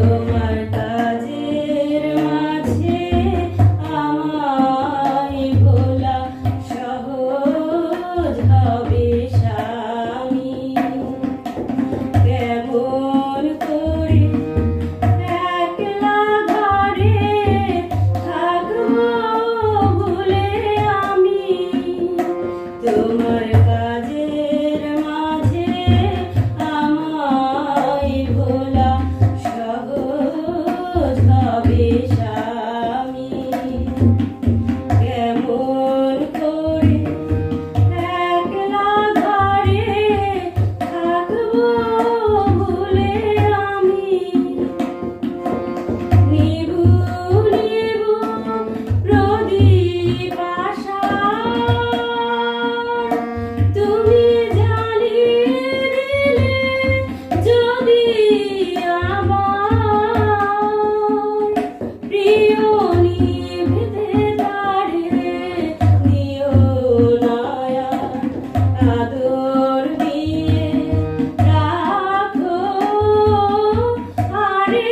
তোমার কাজের মাঝে আমায় ভোলা সহজ হবে স্বামী। কেমন করে একলা ঘরে থাকবো ভুলে আমি, তোমার কাজের মাঝে আমায় ভোলা সহজ হবে স্বামী। কেমন করে একলা ঘরে থাকবো ভুলে আমি, নিভু নিভু প্রদীপ আশার তুমি জ্বালিয়ে দিলে যদি আমার প্রিয় নিভৃতে তারে দিও না আদর দিয়ে রাখো আরে